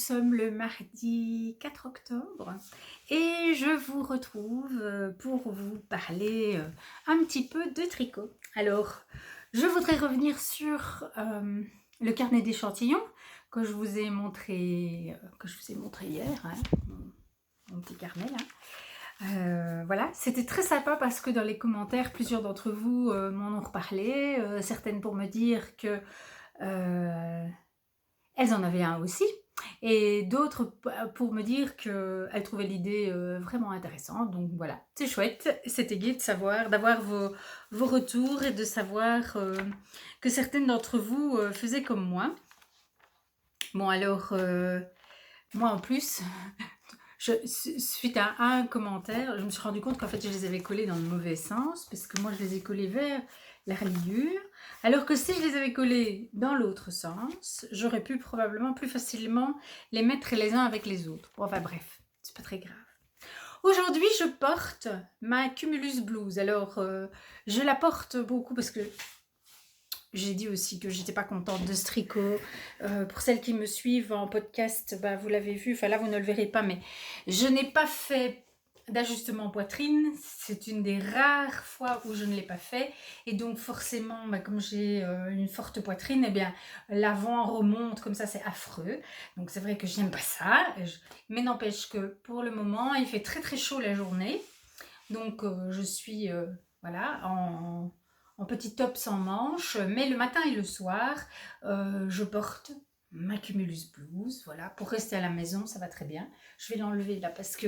sommes le mardi 4 octobre et je vous retrouve pour vous parler un petit peu de tricot. Alors, je voudrais revenir sur le carnet d'échantillons que je vous ai montré, hier, hein, mon petit carnet là. Voilà, c'était très sympa parce que dans les commentaires, plusieurs d'entre vous m'en ont reparlé, certaines pour me dire que elles en avaient un aussi, et d'autres pour me dire qu'elles trouvaient l'idée vraiment intéressante. Donc voilà, c'est chouette, c'était gai de savoir, d'avoir vos retours et de savoir que certaines d'entre vous faisaient comme moi. Bon alors, moi en plus, suite à un commentaire, je me suis rendu compte qu'en fait je les avais collés dans le mauvais sens, parce que moi je les ai collés vers la reliure, alors que si je les avais collés dans l'autre sens, j'aurais pu probablement plus facilement les mettre les uns avec les autres. Bon, enfin bref, c'est pas très grave. Aujourd'hui, je porte ma Cumulus Blues. Alors, je la porte beaucoup parce que j'ai dit aussi que j'étais pas contente de ce tricot. Pour celles qui me suivent en podcast, bah, vous l'avez vu, enfin là vous ne le verrez pas, mais je n'ai pas fait d'ajustement poitrine. C'est une des rares fois où je ne l'ai pas fait. Et donc forcément, bah, comme j'ai une forte poitrine, eh bien l'avant remonte comme ça, c'est affreux. Donc c'est vrai que j'aime pas ça. Mais n'empêche que pour le moment, il fait très très chaud la journée. Donc je suis voilà, en petit top sans manches, mais le matin et le soir, je porte ma Cumulus Blues, voilà, pour rester à la maison, ça va très bien. Je vais l'enlever là parce que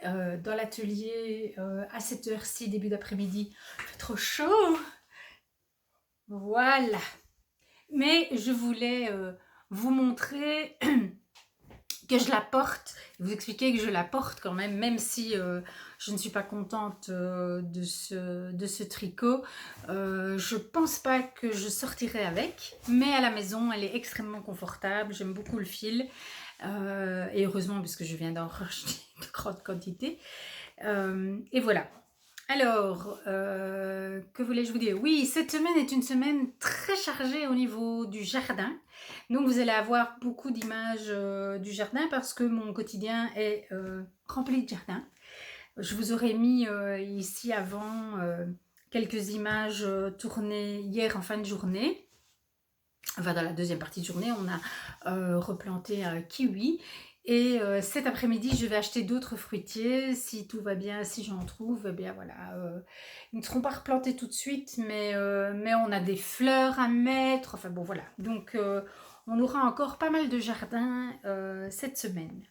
dans l'atelier, à cette heure-ci, début d'après-midi, il fait trop chaud. Voilà. Mais je voulais vous montrer que je la porte, vous expliquer que je la porte quand même, même si je ne suis pas contente de ce tricot. Je pense pas que je sortirai avec, mais à la maison, elle est extrêmement confortable. J'aime beaucoup le fil. Et heureusement, parce que je viens d'en racheter de grande quantité. Et voilà. Alors, que voulais-je vous dire? Oui, cette semaine est une semaine très chargée au niveau du jardin. Donc, vous allez avoir beaucoup d'images du jardin parce que mon quotidien est rempli de jardin. Je vous aurais mis ici avant quelques images tournées hier en fin de journée. Enfin, dans la deuxième partie de journée, on a replanté un kiwi. Et cet après-midi, je vais acheter d'autres fruitiers. Si tout va bien, si j'en trouve, eh bien voilà. Ils ne seront pas replantés tout de suite, mais on a des fleurs à mettre. Enfin bon, voilà. Donc, on aura encore pas mal de jardin cette semaine.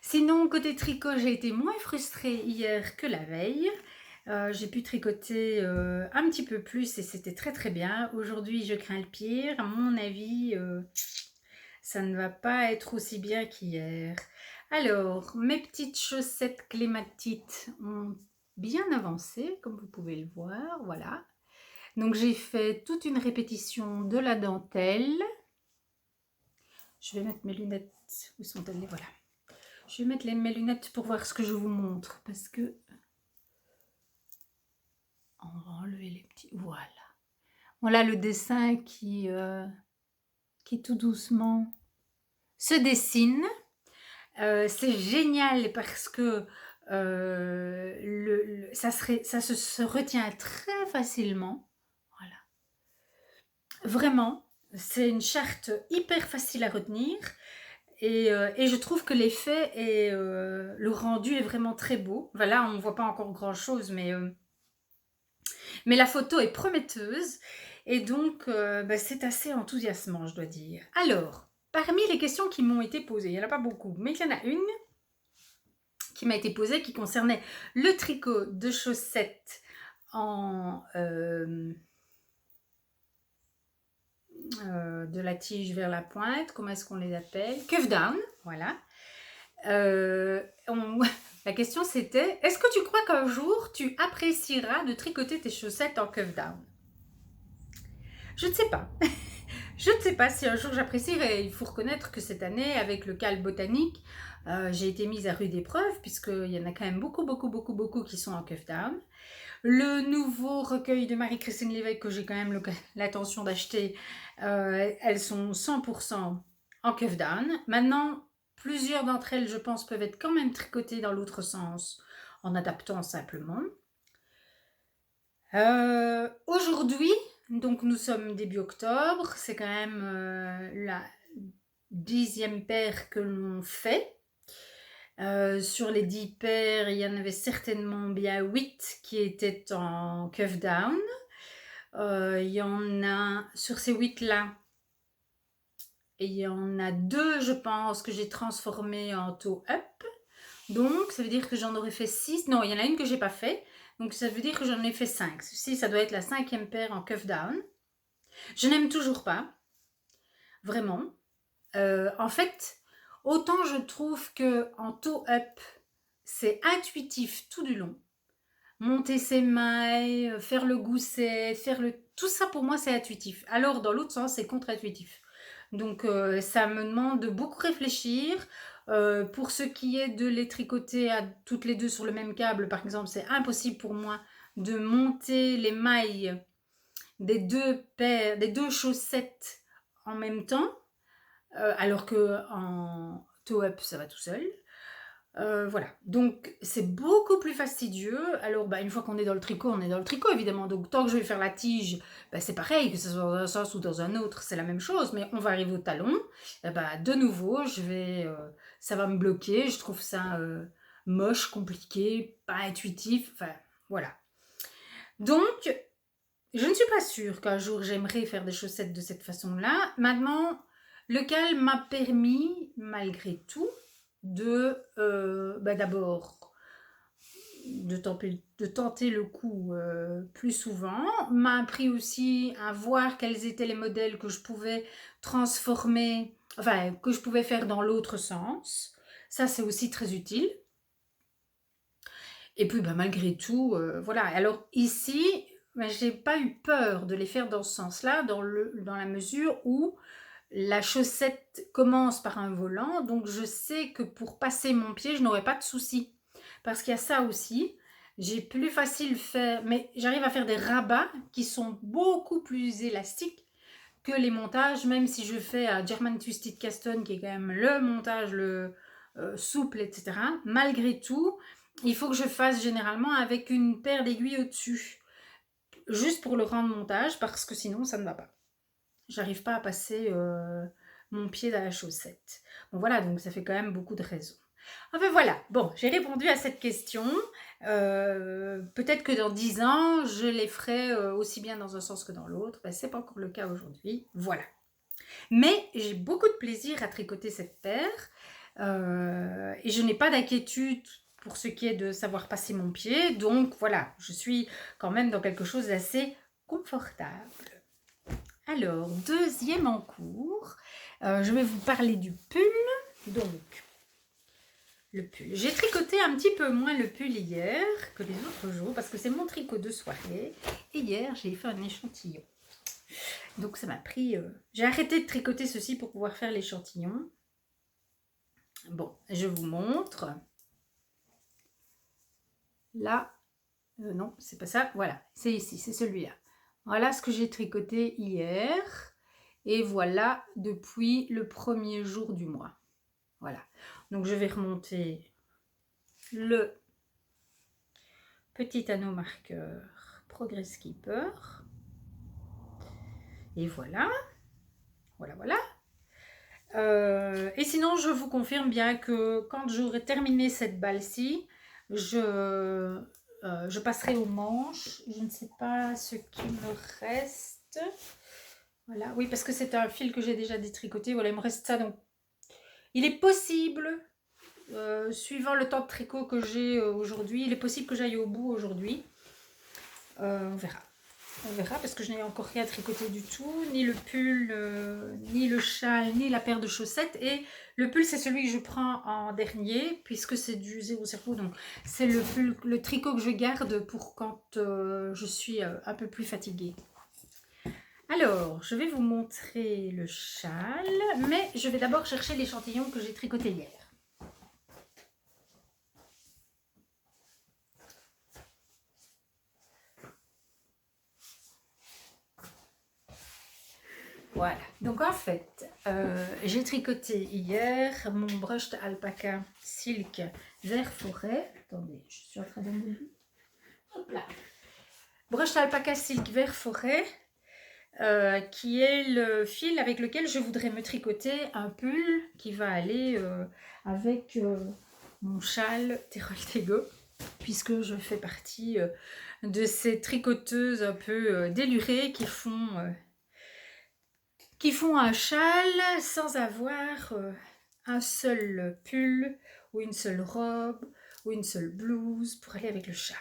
Sinon, côté tricot, j'ai été moins frustrée hier que la veille. J'ai pu tricoter un petit peu plus et c'était très très bien. Aujourd'hui, je crains le pire. À mon avis, ça ne va pas être aussi bien qu'hier. Alors, mes petites chaussettes clématites ont bien avancé, comme vous pouvez le voir. Voilà. Donc, j'ai fait toute une répétition de la dentelle. Je vais mettre mes lunettes. Où sont-elles? Voilà. Je vais mettre mes lunettes pour voir ce que je vous montre parce que on va enlever les petits. Voilà. Voilà le dessin qui tout doucement se dessine. C'est génial parce que ça se retient très facilement. Voilà. Vraiment, c'est une charte hyper facile à retenir. Et je trouve que l'effet et le rendu est vraiment très beau. Voilà, on ne voit pas encore grand chose, mais la photo est prometteuse. Et donc, c'est assez enthousiasmant, je dois dire. Alors, parmi les questions qui m'ont été posées, il n'y en a pas beaucoup, mais il y en a une qui m'a été posée qui concernait le tricot de chaussettes de la tige vers la pointe, comment est-ce qu'on les appelle? Cuff down, voilà. La question c'était, est-ce que tu crois qu'un jour tu apprécieras de tricoter tes chaussettes en cuff down? Je ne sais pas. Je ne sais pas si un jour j'apprécierai. Il faut reconnaître que cette année, avec le cal botanique, j'ai été mise à rude épreuve, puisqu'il y en a quand même beaucoup qui sont en cuff down. Le nouveau recueil de Marie-Christine Lévesque, que j'ai quand même l'intention d'acheter, elles sont 100% en cuff down. Maintenant, Plusieurs d'entre elles, je pense, peuvent être quand même tricotées dans l'autre sens, en adaptant simplement. Aujourd'hui, donc nous sommes début octobre, c'est quand même la 10e paire que l'on fait. Sur les 10 paires, il y en avait certainement bien 8 qui étaient en cuff down. Il y en a, sur ces 8 là, il y en a 2, je pense, que j'ai transformé en toe up. Donc, ça veut dire que j'en aurais fait 6. Non, il y en a une que j'ai pas fait. Donc, ça veut dire que j'en ai fait 5. Ceci, ça doit être la 5e paire en cuff down. Je n'aime toujours pas. Vraiment. En fait, autant je trouve que en toe up, c'est intuitif tout du long. Monter ses mailles, faire le gousset, tout ça pour moi c'est intuitif. Alors dans l'autre sens c'est contre-intuitif. Donc ça me demande de beaucoup réfléchir. Pour ce qui est de les tricoter à toutes les deux sur le même câble, par exemple, c'est impossible pour moi de monter les mailles des deux chaussettes en même temps, alors que en toe-up ça va tout seul. Voilà, donc c'est beaucoup plus fastidieux. Alors une fois qu'on est dans le tricot, on est dans le tricot évidemment, donc tant que je vais faire la tige, c'est pareil, que ce soit dans un sens ou dans un autre, c'est la même chose, mais on va arriver au talon, de nouveau, ça va me bloquer, je trouve ça moche, compliqué, pas intuitif, enfin voilà. Donc, je ne suis pas sûre qu'un jour j'aimerais faire des chaussettes de cette façon-là. Maintenant, lequel m'a permis, malgré tout, d'abord de tenter le coup plus souvent, m'a appris aussi à voir quels étaient les modèles que je pouvais transformer, enfin que je pouvais faire dans l'autre sens. Ça c'est aussi très utile. Et puis malgré tout, voilà. Alors ici, j'ai pas eu peur de les faire dans ce sens-là, dans la mesure où la chaussette commence par un volant, donc je sais que pour passer mon pied, je n'aurai pas de souci. Parce qu'il y a ça aussi, j'ai plus facile faire, mais j'arrive à faire des rabats qui sont beaucoup plus élastiques que les montages, même si je fais à German Twisted Caston, qui est quand même le montage le souple, etc. Malgré tout, il faut que je fasse généralement avec une paire d'aiguilles au-dessus, juste pour le rendre montage, parce que sinon ça ne va pas. J'arrive pas à passer mon pied dans la chaussette. Bon voilà, donc ça fait quand même beaucoup de raisons. Enfin voilà, bon, j'ai répondu à cette question. Peut-être que dans 10 ans, je les ferai aussi bien dans un sens que dans l'autre. C'est pas encore le cas aujourd'hui. Voilà. Mais j'ai beaucoup de plaisir à tricoter cette paire. Et je n'ai pas d'inquiétude pour ce qui est de savoir passer mon pied. Donc voilà, je suis quand même dans quelque chose d'assez confortable. Alors, deuxième en cours, je vais vous parler du pull. Donc, le pull. J'ai tricoté un petit peu moins le pull hier que les autres jours parce que c'est mon tricot de soirée. Et hier, j'ai fait un échantillon. Donc, ça m'a pris... J'ai arrêté de tricoter ceci pour pouvoir faire l'échantillon. Bon, je vous montre. Là, non, c'est pas ça. Voilà, c'est ici, c'est celui-là. Voilà ce que j'ai tricoté hier. Et voilà depuis le premier jour du mois. Voilà. Donc je vais remonter le petit anneau marqueur Progress Keeper. Et voilà. Voilà, voilà. Et sinon, je vous confirme bien que quand j'aurai terminé cette balle-ci, je passerai aux manches. Je ne sais pas ce qui me reste. Voilà, oui, parce que c'est un fil que j'ai déjà détricoté. Voilà, il me reste ça. Donc, il est possible, suivant le temps de tricot que j'ai aujourd'hui, il est possible que j'aille au bout aujourd'hui. On verra. On verra parce que je n'ai encore rien tricoté du tout, ni le pull, ni le châle, ni la paire de chaussettes. Et le pull, c'est celui que je prends en dernier, puisque c'est du 0,0. Donc, c'est le pull, le tricot que je garde pour quand je suis un peu plus fatiguée. Alors, je vais vous montrer le châle, mais je vais d'abord chercher l'échantillon que j'ai tricoté hier. Voilà, donc en fait, j'ai tricoté hier mon brushed alpaca silk vert forêt. Attendez, je suis en train de me... Hop là. Brushed alpaca silk vert forêt, qui est le fil avec lequel je voudrais me tricoter un pull qui va aller avec mon châle Terol Tego, puisque je fais partie de ces tricoteuses un peu délurées qui font un châle sans avoir un seul pull ou une seule robe ou une seule blouse pour aller avec le châle.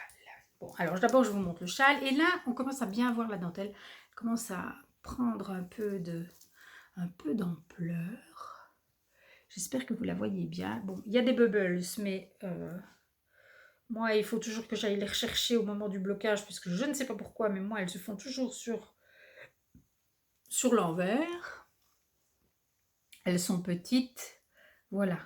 Bon, alors d'abord je vous montre le châle et là on commence à bien voir la dentelle, elle commence à prendre un peu d'ampleur. J'espère que vous la voyez bien. Bon, il y a des bubbles, mais moi il faut toujours que j'aille les rechercher au moment du blocage, puisque je ne sais pas pourquoi, mais moi elles se font toujours sur l'envers. Elles sont petites, voilà.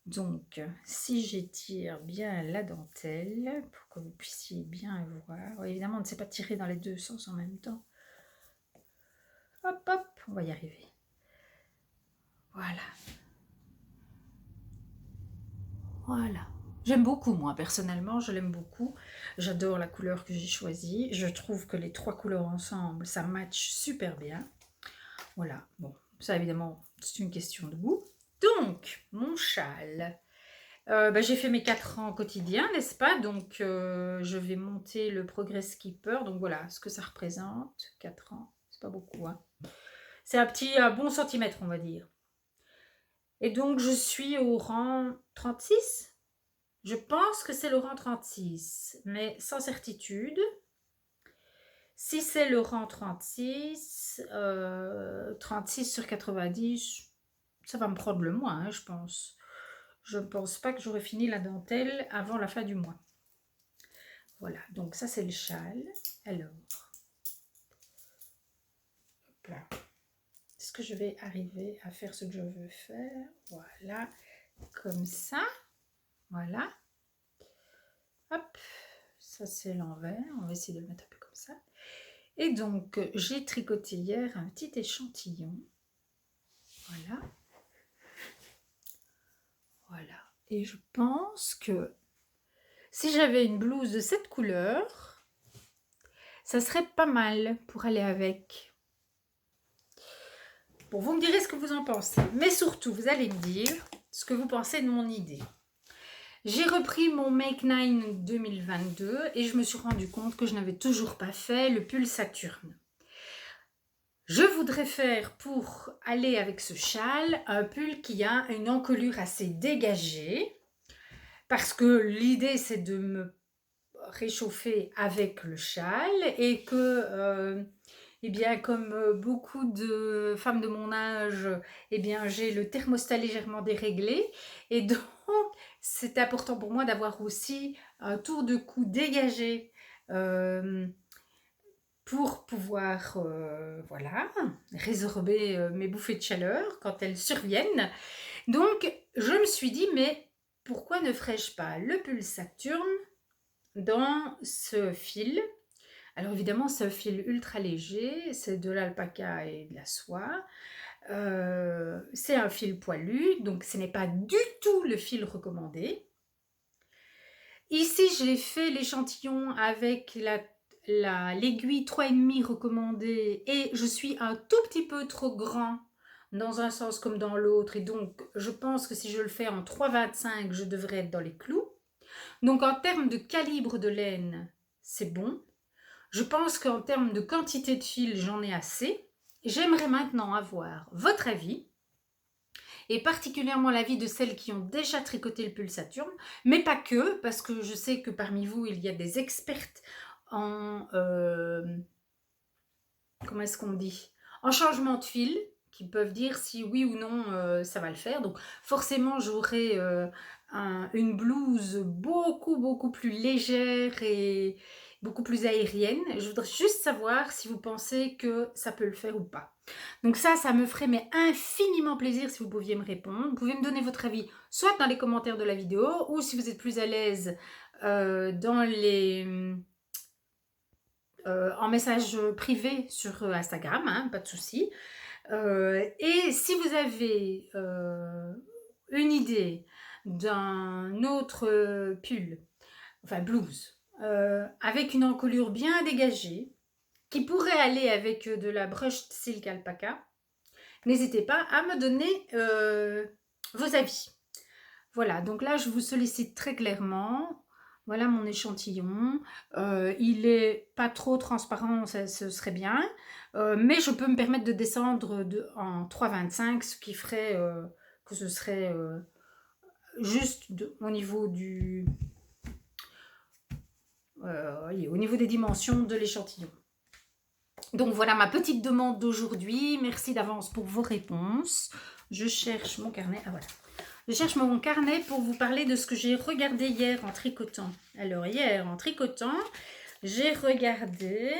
Donc, si j'étire bien la dentelle, pour que vous puissiez bien voir, évidemment, on ne sait pas tirer dans les deux sens en même temps. Hop, hop, on va y arriver. Voilà. Voilà. J'aime beaucoup, moi, personnellement, je l'aime beaucoup. J'adore la couleur que j'ai choisie. Je trouve que les trois couleurs ensemble, ça match super bien. Voilà, bon, ça évidemment, c'est une question de goût. Donc, mon châle. J'ai fait mes 4 ans quotidiens, n'est-ce pas? Donc, je vais monter le Progress Keeper. Donc, voilà ce que ça représente. 4 ans, c'est pas beaucoup, hein. C'est un bon centimètre, on va dire. Et donc, je suis au rang 36. Je pense que c'est le rang 36, mais sans certitude. Si c'est le rang 36, 36 sur 90, ça va me prendre le mois, hein, je pense. Je ne pense pas que j'aurai fini la dentelle avant la fin du mois. Voilà, donc ça c'est le châle. Alors, hop là. Est-ce que je vais arriver à faire ce que je veux faire? Voilà, comme ça. Voilà. Hop, ça c'est l'envers. On va essayer de le mettre un peu comme ça. Et donc, j'ai tricoté hier un petit échantillon. Voilà. Voilà. Et je pense que si j'avais une blouse de cette couleur, ça serait pas mal pour aller avec. Bon, vous me direz ce que vous en pensez. Mais surtout, vous allez me dire ce que vous pensez de mon idée. J'ai repris mon Make 9 2022 et je me suis rendu compte que je n'avais toujours pas fait le pull Saturne. Je voudrais faire, pour aller avec ce châle, un pull qui a une encolure assez dégagée, parce que l'idée c'est de me réchauffer avec le châle et que, eh bien, comme beaucoup de femmes de mon âge, eh bien, j'ai le thermostat légèrement déréglé et donc c'est important pour moi d'avoir aussi un tour de cou dégagé pour pouvoir voilà, résorber mes bouffées de chaleur quand elles surviennent. Donc, je me suis dit, mais pourquoi ne ferais-je pas le pull Saturne dans ce fil? Alors évidemment, c'est un fil ultra léger, c'est de l'alpaca et de la soie. C'est un fil poilu, donc ce n'est pas du tout le fil recommandé. Ici, j'ai fait l'échantillon avec l'aiguille 3,5 recommandée et je suis un tout petit peu trop grand dans un sens comme dans l'autre. Et donc, je pense que si je le fais en 3,25, je devrais être dans les clous. Donc, en termes de calibre de laine, c'est bon. Je pense qu'en termes de quantité de fil, j'en ai assez. J'aimerais maintenant avoir votre avis, et particulièrement l'avis de celles qui ont déjà tricoté le pull Saturne, mais pas que, parce que je sais que parmi vous, il y a des expertes en... comment est-ce qu'on dit? En changement de fil, qui peuvent dire si oui ou non ça va le faire. Donc forcément, j'aurai une blouse beaucoup plus légère et beaucoup plus aérienne. Je voudrais juste savoir si vous pensez que ça peut le faire ou pas. Donc ça me ferait mais infiniment plaisir si vous pouviez me répondre. Vous pouvez me donner votre avis soit dans les commentaires de la vidéo ou si vous êtes plus à l'aise dans les en message privé sur Instagram, hein, pas de souci. Et si vous avez une idée d'un autre pull, enfin blouse, avec une encolure bien dégagée, qui pourrait aller avec de la brushed silk alpaca, n'hésitez pas à me donner vos avis. Voilà, donc là je vous sollicite très clairement. Voilà mon échantillon. Il est pas trop transparent, ce serait bien. Mais je peux me permettre de descendre en 3,25, ce qui ferait que ce serait juste au niveau du... oui, au niveau des dimensions de l'échantillon. Donc voilà ma petite demande d'aujourd'hui. Merci d'avance pour vos réponses. Je cherche mon carnet. Ah voilà. Je cherche mon carnet pour vous parler de ce que j'ai regardé hier en tricotant. Alors hier en tricotant, j'ai regardé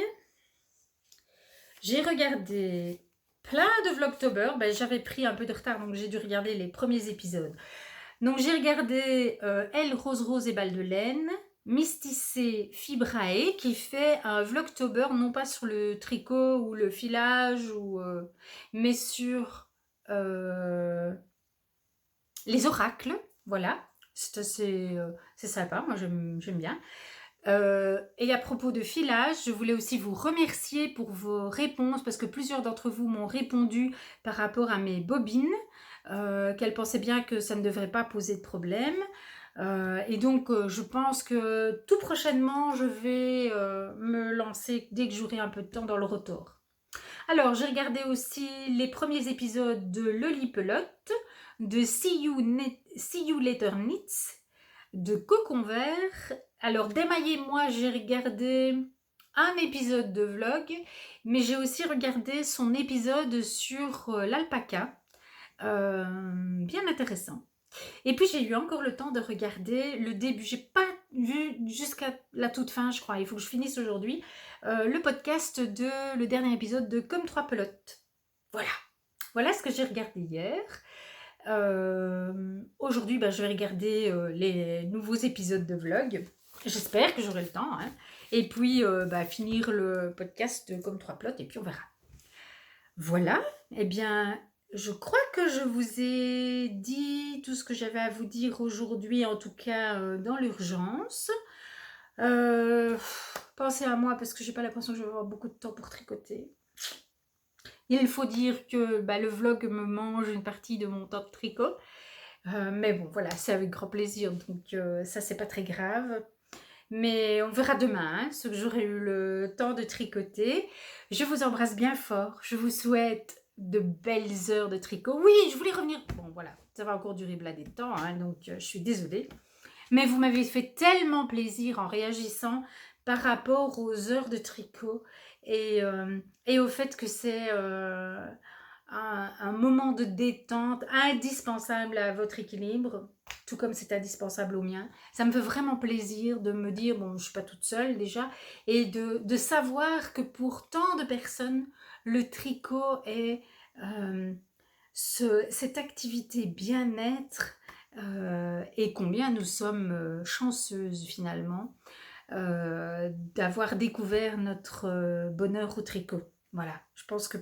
plein de Vlogtober. Ben, j'avais pris un peu de retard, donc j'ai dû regarder les premiers épisodes. Donc j'ai regardé Elle, Rose Rose et Balle de laine, Mysticé Fibrae, qui fait un Vlogtober, non pas sur le tricot ou le filage, mais sur les oracles. Voilà, c'est sympa, moi j'aime bien. Et à propos de filage, je voulais aussi vous remercier pour vos réponses, parce que plusieurs d'entre vous m'ont répondu par rapport à mes bobines, qu'elles pensaient bien que ça ne devrait pas poser de problème. Et donc je pense que tout prochainement je vais me lancer dès que j'aurai un peu de temps dans le rotor. Alors j'ai regardé aussi les premiers épisodes de Lolipelote, de See You Later Knits, de Cocon Vert. Alors d'émaillez-moi, j'ai regardé un épisode de vlog, mais j'ai aussi regardé son épisode sur l'alpaca, bien intéressant. Et puis j'ai eu encore le temps de regarder le début, j'ai pas vu jusqu'à la toute fin je crois, il faut que je finisse aujourd'hui, le podcast de le dernier épisode de Comme trois pelotes. Voilà ce que j'ai regardé hier. Aujourd'hui je vais regarder les nouveaux épisodes de vlog, j'espère que j'aurai le temps, hein. Et puis finir le podcast de Comme trois pelotes et puis on verra. Voilà, eh bien je crois que je vous ai dit tout ce que j'avais à vous dire aujourd'hui, en tout cas dans l'urgence. Pensez à moi parce que j'ai pas l'impression que je vais avoir beaucoup de temps pour tricoter. Il faut dire que le vlog me mange une partie de mon temps de tricot. Mais bon, voilà, c'est avec grand plaisir, donc ça c'est pas très grave. Mais on verra demain, hein, ce que j'aurai eu le temps de tricoter. Je vous embrasse bien fort. Je vous souhaite de belles heures de tricot. Oui, je voulais revenir. Bon, voilà, ça va encore durer des temps, hein, donc je suis désolée. Mais vous m'avez fait tellement plaisir en réagissant par rapport aux heures de tricot et au fait que c'est un moment de détente indispensable à votre équilibre, tout comme c'est indispensable au mien. Ça me fait vraiment plaisir de me dire, bon, je ne suis pas toute seule déjà, et de savoir que pour tant de personnes, le tricot est cette activité bien-être, et combien nous sommes chanceuses finalement d'avoir découvert notre bonheur au tricot. Voilà, je pense que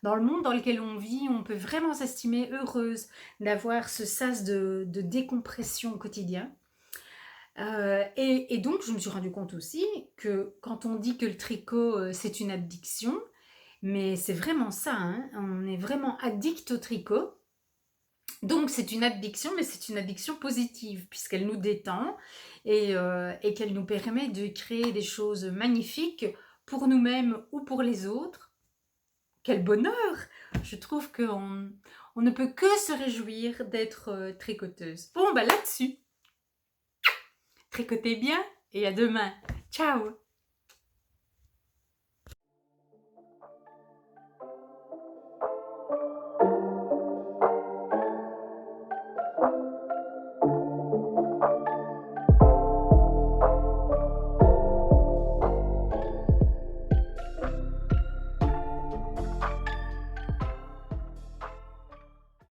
dans le monde dans lequel on vit, on peut vraiment s'estimer heureuse d'avoir ce sas de décompression au quotidien. Et donc, je me suis rendu compte aussi que quand on dit que le tricot, c'est une addiction, mais c'est vraiment ça, hein, on est vraiment addict au tricot. Donc, c'est une addiction, mais c'est une addiction positive, puisqu'elle nous détend et qu'elle nous permet de créer des choses magnifiques pour nous-mêmes ou pour les autres. Quel bonheur! Je trouve qu'on ne peut que se réjouir d'être tricoteuse. Bon, là-dessus, tricotez bien et à demain. Ciao!